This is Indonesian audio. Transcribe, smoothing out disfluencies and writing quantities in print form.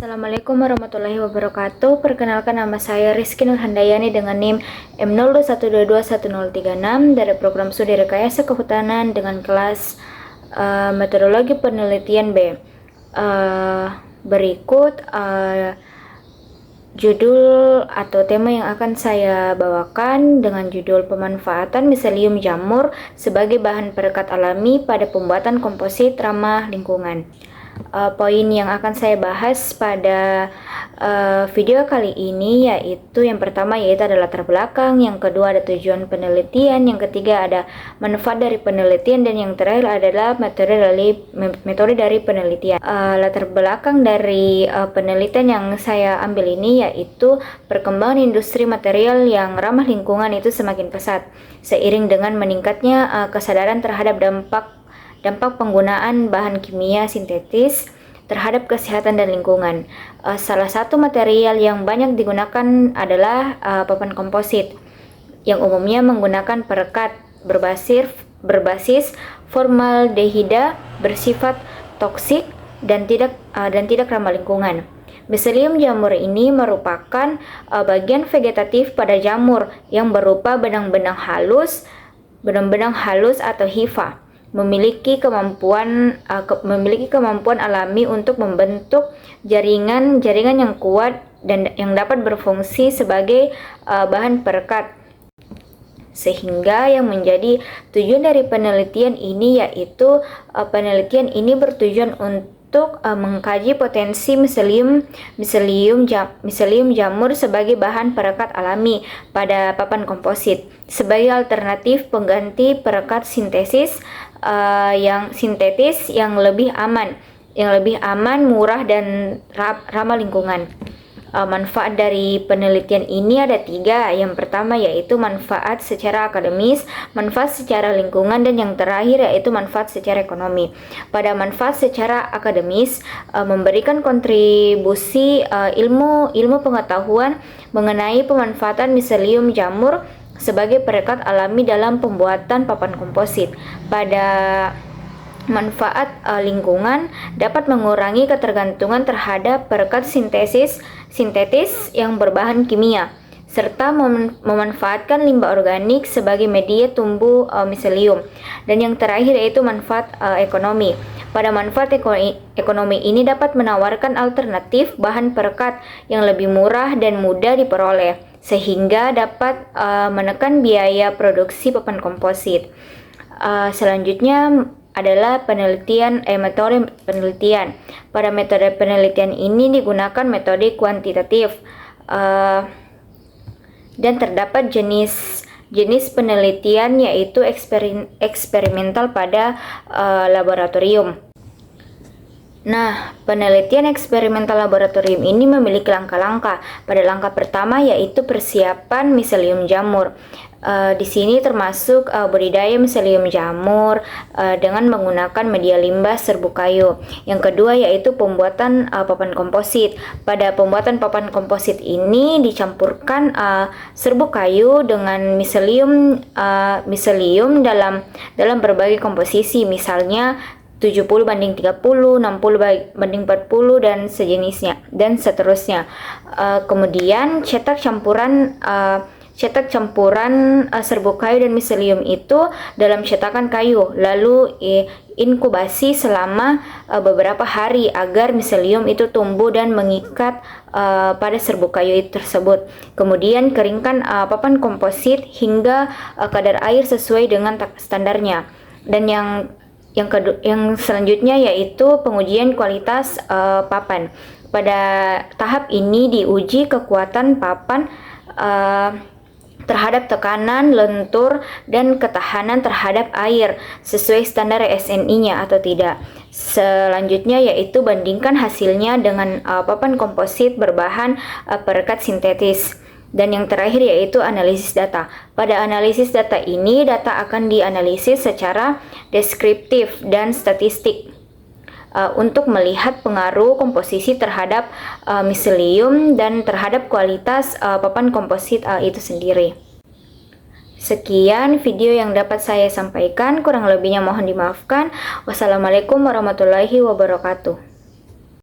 Assalamualaikum warahmatullahi wabarakatuh. Perkenalkan, nama saya Rizky Nurhandayani dengan NIM M02122136 dari program studi rekayasa kehutanan dengan kelas metodologi penelitian B. Berikut judul atau tema yang akan saya bawakan dengan judul pemanfaatan miselium jamur sebagai bahan perekat alami pada pembuatan komposit ramah lingkungan. Poin yang akan saya bahas pada video kali ini yaitu yang pertama yaitu adalah latar belakang, yang kedua ada tujuan penelitian, yang ketiga ada manfaat dari penelitian, dan yang terakhir adalah metode dari penelitian. Latar belakang dari penelitian yang saya ambil ini yaitu perkembangan industri material yang ramah lingkungan itu semakin pesat seiring dengan meningkatnya kesadaran terhadap dampak penggunaan bahan kimia sintetis terhadap kesehatan dan lingkungan. Salah satu material yang banyak digunakan adalah papan komposit, yang umumnya menggunakan perekat berbasis formaldehida, bersifat toksik dan tidak ramah lingkungan. Miselium jamur ini merupakan bagian vegetatif pada jamur yang berupa benang-benang halus atau hifa. Memiliki kemampuan alami untuk membentuk jaringan yang kuat dan yang dapat berfungsi sebagai bahan perekat, sehingga yang menjadi tujuan dari penelitian ini yaitu penelitian ini bertujuan untuk mengkaji potensi miselium jamur sebagai bahan perekat alami pada papan komposit sebagai alternatif pengganti perekat sintetis yang lebih aman, murah dan ramah lingkungan. Manfaat dari penelitian ini ada 3. Yang pertama yaitu manfaat secara akademis, manfaat secara lingkungan, dan yang terakhir yaitu manfaat secara ekonomi. Pada manfaat secara akademis, memberikan kontribusi ilmu pengetahuan mengenai pemanfaatan miselium jamur sebagai perekat alami dalam pembuatan papan komposit. Pada manfaat lingkungan, dapat mengurangi ketergantungan terhadap perekat sintetis yang berbahan kimia, serta memanfaatkan limbah organik sebagai media tumbuh miselium. Dan yang terakhir yaitu manfaat ekonomi. Pada manfaat ekonomi ini dapat menawarkan alternatif bahan perekat yang lebih murah dan mudah diperoleh, sehingga dapat menekan biaya produksi papan komposit. Selanjutnya adalah metode penelitian. Pada metode penelitian ini digunakan metode kuantitatif dan terdapat jenis penelitian yaitu eksperimental pada laboratorium. Nah, penelitian eksperimental laboratorium ini memiliki langkah-langkah. Pada langkah pertama yaitu persiapan miselium jamur. Di sini termasuk budidaya miselium jamur dengan menggunakan media limbah serbuk kayu. Yang kedua yaitu pembuatan papan komposit. Pada pembuatan papan komposit ini dicampurkan serbuk kayu dengan miselium dalam berbagai komposisi, misalnya 70:30, 60:40 dan sejenisnya dan seterusnya. Kemudian cetak campuran serbuk kayu dan miselium itu dalam cetakan kayu, lalu inkubasi selama beberapa hari agar miselium itu tumbuh dan mengikat pada serbuk kayu tersebut. Kemudian keringkan papan komposit hingga kadar air sesuai dengan standarnya. Dan yang selanjutnya yaitu pengujian kualitas papan. Pada tahap ini diuji kekuatan papan terhadap tekanan, lentur, dan ketahanan terhadap air sesuai standar SNI-nya atau tidak. Selanjutnya yaitu bandingkan hasilnya dengan papan komposit berbahan perekat sintetis. Dan yang terakhir yaitu analisis data. Pada analisis data ini, data akan dianalisis secara deskriptif dan statistik untuk melihat pengaruh komposisi terhadap miselium dan terhadap kualitas papan komposit itu sendiri. Sekian video yang dapat saya sampaikan, kurang lebihnya mohon dimaafkan. Wassalamualaikum warahmatullahi wabarakatuh.